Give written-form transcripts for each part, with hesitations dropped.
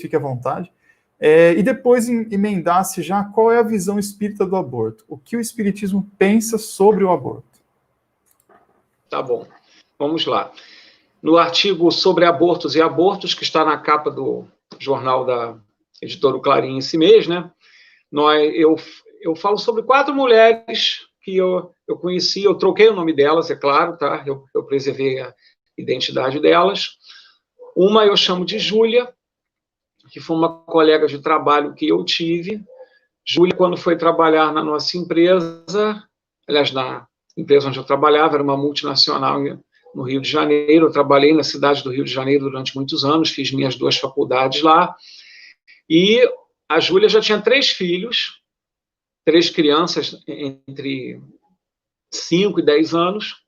fique à vontade. E depois emendar-se já qual é a visão espírita do aborto. O que o espiritismo pensa sobre o aborto? Tá bom, vamos lá. No artigo sobre abortos e abortos, que está na capa do jornal da editora Clarim esse mês, né? Eu falo sobre 4 mulheres que eu conheci, eu troquei o nome delas, é claro, tá? Eu preservei a identidade delas. Uma eu chamo de Júlia, que foi uma colega de trabalho que eu tive. Júlia, quando foi trabalhar na nossa empresa, aliás, na empresa onde eu trabalhava, era uma multinacional no Rio de Janeiro, eu trabalhei na cidade do Rio de Janeiro durante muitos anos, fiz minhas 2 faculdades lá, e a Júlia já tinha 3 filhos, 3 crianças entre 5 e 10 anos.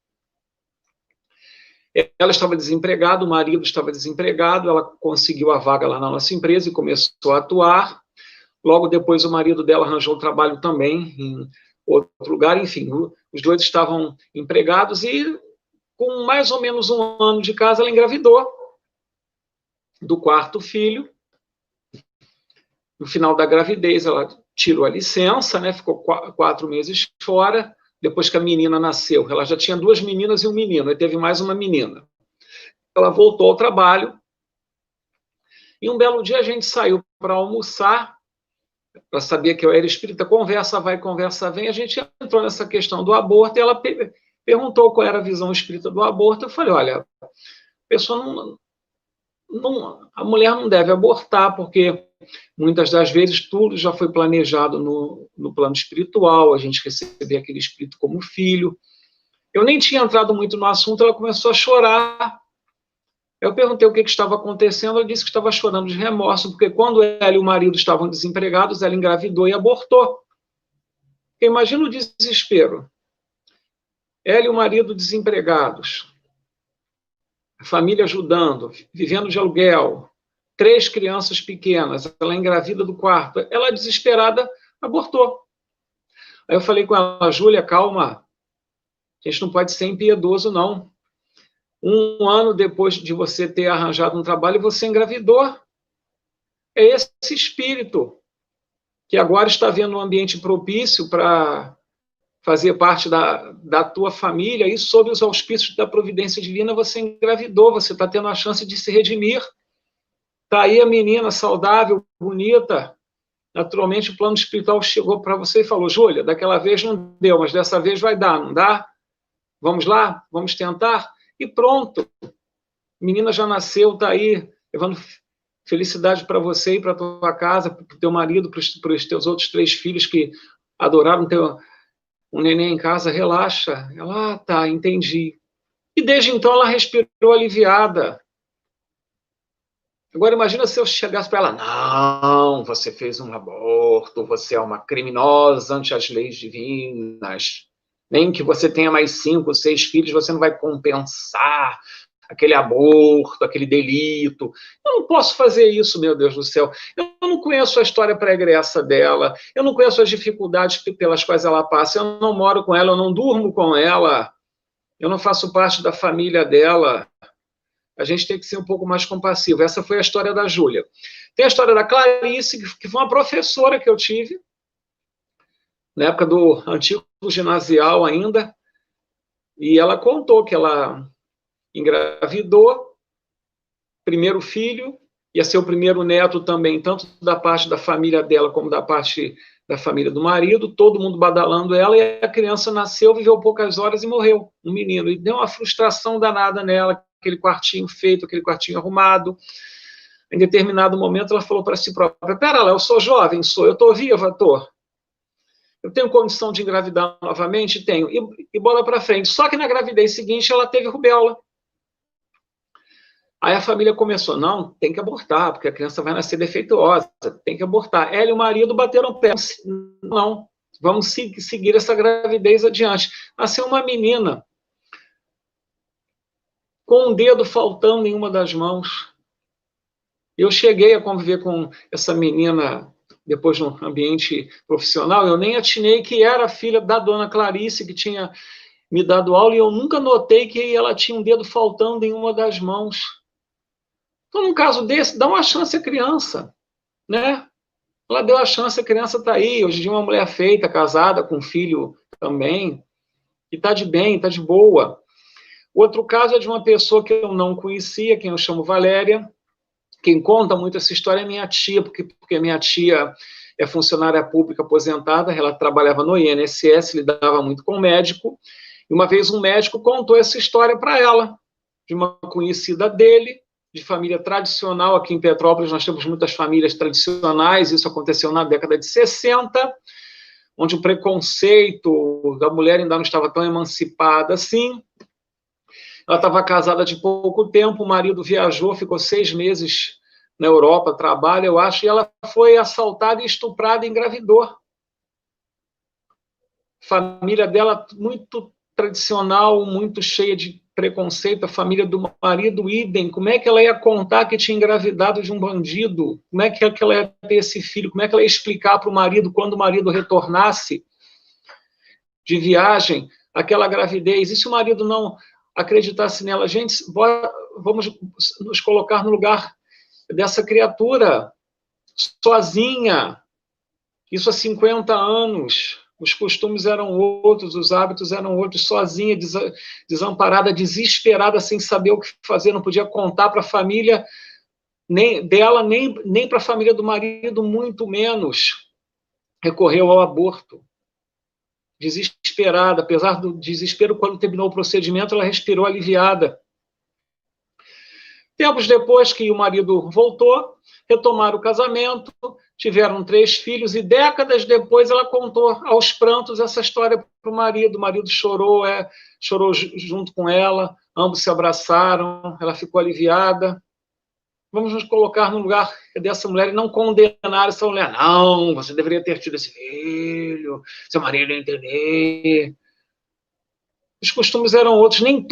Ela estava desempregada, o marido estava desempregado, ela conseguiu a vaga lá na nossa empresa e começou a atuar. Logo depois, o marido dela arranjou um trabalho também em outro lugar. Enfim, os 2 estavam empregados e, com mais ou menos 1 ano de casa, ela engravidou do 4º filho. No final da gravidez, ela tirou a licença, né, ficou 4 meses fora. Depois que a menina nasceu, ela já tinha 2 meninas e um menino, e teve mais uma menina. Ela voltou ao trabalho, e um belo dia a gente saiu para almoçar, para saber que eu era espírita, conversa vai, conversa vem, a gente entrou nessa questão do aborto, e ela perguntou qual era a visão espírita do aborto. Eu falei, olha, a pessoa a mulher não deve abortar, porque muitas das vezes tudo já foi planejado no plano espiritual, a gente recebia aquele espírito como filho. Eu nem tinha entrado muito no assunto, ela começou a chorar. Eu perguntei o que estava acontecendo, ela disse que estava chorando de remorso, porque quando ela e o marido estavam desempregados, ela engravidou e abortou. Imagina o desespero. Ela e o marido desempregados, a família ajudando, vivendo de aluguel, 3 crianças pequenas, ela engravida do 4º, ela desesperada abortou. Aí eu falei com ela, Júlia, calma, a gente não pode ser impiedoso, não. 1 ano depois de você ter arranjado um trabalho, você engravidou. É esse espírito que agora está vendo um ambiente propício para fazer parte da tua família, e sob os auspícios da providência divina você engravidou, você está tendo a chance de se redimir. Está aí a menina saudável, bonita. Naturalmente o plano espiritual chegou para você e falou, Júlia, daquela vez não deu, mas dessa vez vai dar, não dá? Vamos lá? Vamos tentar? E pronto. A menina já nasceu, está aí, levando felicidade para você e para a tua casa, para o teu marido, para os teus outros 3 filhos que adoraram ter um neném em casa. Relaxa. Ela, tá, entendi. E desde então ela respirou aliviada. Agora imagina se eu chegasse para ela, não, você fez um aborto, você é uma criminosa ante as leis divinas, nem que você tenha mais 5 ou 6 filhos, você não vai compensar aquele aborto, aquele delito. Eu não posso fazer isso, meu Deus do céu. Eu não conheço a história pregressa dela, eu não conheço as dificuldades pelas quais ela passa, eu não moro com ela, eu não durmo com ela, eu não faço parte da família dela. A gente tem que ser um pouco mais compassivo. Essa foi a história da Júlia. Tem a história da Clarice, que foi uma professora que eu tive, na época do antigo ginasial ainda, e ela contou que ela engravidou, 1º filho, ia ser o 1º neto também, tanto da parte da família dela como da parte da família do marido, todo mundo badalando ela, e a criança nasceu, viveu poucas horas e morreu, um menino, e deu uma frustração danada nela, aquele quartinho feito, aquele quartinho arrumado. Em determinado momento ela falou para si própria, pera lá, eu sou jovem, eu estou viva, estou. Eu tenho condição de engravidar novamente? Tenho. E bola para frente. Só que na gravidez seguinte ela teve rubéola. Aí a família começou, não, tem que abortar, porque a criança vai nascer defeituosa, tem que abortar. Ela e o marido bateram pé. Não, vamos seguir essa gravidez adiante. Nasceu uma menina, com um dedo faltando em uma das mãos. Eu cheguei a conviver com essa menina depois no ambiente profissional, eu nem atinei que era a filha da dona Clarice, que tinha me dado aula, e eu nunca notei que ela tinha um dedo faltando em uma das mãos. Então, num caso desse, dá uma chance à criança, né? Ela deu a chance, a criança está aí. Hoje em dia, uma mulher feita, casada, com um filho também, e está de bem, está de boa. Outro caso é de uma pessoa que eu não conhecia, quem eu chamo Valéria. Quem conta muito essa história é minha tia, porque minha tia é funcionária pública aposentada, ela trabalhava no INSS, lidava muito com médico, e uma vez um médico contou essa história para ela, de uma conhecida dele, de família tradicional. Aqui em Petrópolis nós temos muitas famílias tradicionais, isso aconteceu na década de 60, onde o preconceito da mulher ainda não estava tão emancipada assim. Ela estava casada de pouco tempo, o marido viajou, ficou 6 meses na Europa, trabalha, eu acho, e ela foi assaltada, estuprada e engravidou. Família dela muito tradicional, muito cheia de preconceito, a família do marido, idem. Como é que ela ia contar que tinha engravidado de um bandido? Como é que ela ia ter esse filho? Como é que ela ia explicar para o marido, quando o marido retornasse de viagem, aquela gravidez? E se o marido não acreditasse nela? Gente, vamos nos colocar no lugar dessa criatura, sozinha, isso há 50 anos, os costumes eram outros, os hábitos eram outros, sozinha, desamparada, desesperada, sem saber o que fazer, não podia contar para a família nem dela, nem para a família do marido, muito menos. Recorreu ao aborto. Desesperada, apesar do desespero, quando terminou o procedimento, ela respirou aliviada. Tempos depois que o marido voltou, retomaram o casamento, tiveram 3 filhos, e décadas depois ela contou aos prantos essa história para o marido chorou, chorou junto com ela, ambos se abraçaram, ela ficou aliviada. Vamos nos colocar no lugar dessa mulher e não condenar essa mulher. Não, você deveria ter tido esse filho, seu marido ia entender. Os costumes eram outros, nem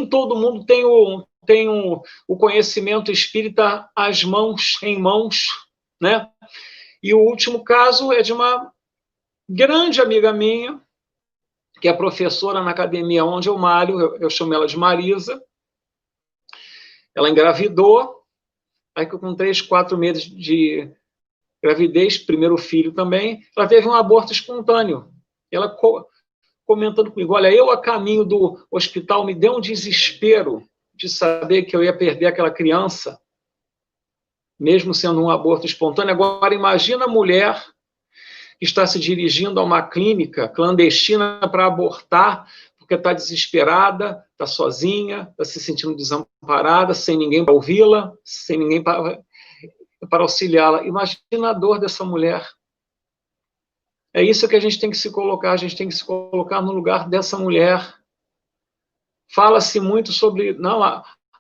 todo mundo tem o conhecimento espírita em mãos, né? E o último caso é de uma grande amiga minha, que é professora na academia onde eu malho, eu chamo ela de Marisa. Ela engravidou, aí com 3, 4 meses de gravidez, primeiro filho também, ela teve um aborto espontâneo. Ela comentando comigo, olha, eu a caminho do hospital me deu um desespero de saber que eu ia perder aquela criança, mesmo sendo um aborto espontâneo. Agora, imagina a mulher que está se dirigindo a uma clínica clandestina para abortar, porque está desesperada, está sozinha, está se sentindo desamparada, sem ninguém para ouvi-la, sem ninguém para auxiliá-la. Imagina a dor dessa mulher. É isso que a gente tem que se colocar, a gente tem que se colocar no lugar dessa mulher. Fala-se muito sobre, não,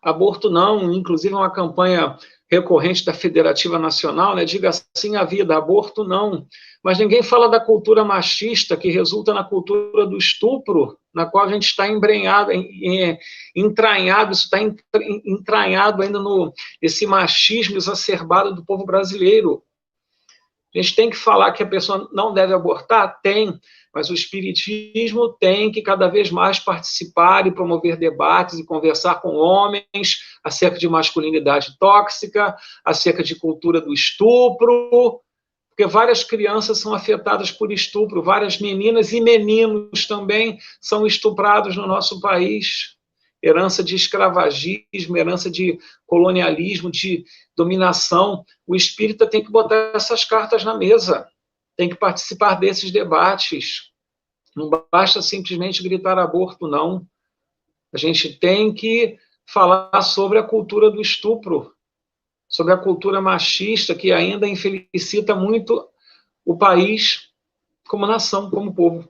aborto não, inclusive uma campanha recorrente da Federativa Nacional, né, diga sim à vida, aborto não. Mas ninguém fala da cultura machista, que resulta na cultura do estupro, na qual a gente está entranhado, isso está entranhado ainda nesse machismo exacerbado do povo brasileiro. A gente tem que falar que a pessoa não deve abortar? Tem, mas o espiritismo tem que cada vez mais participar e promover debates e conversar com homens acerca de masculinidade tóxica, acerca de cultura do estupro, porque várias crianças são afetadas por estupro, várias meninas e meninos também são estuprados no nosso país. Herança de escravagismo, herança de colonialismo, de dominação. O espírita tem que botar essas cartas na mesa, tem que participar desses debates. Não basta simplesmente gritar aborto, não. A gente tem que falar sobre a cultura do estupro, sobre a cultura machista que ainda infelicita muito o país como nação, como povo.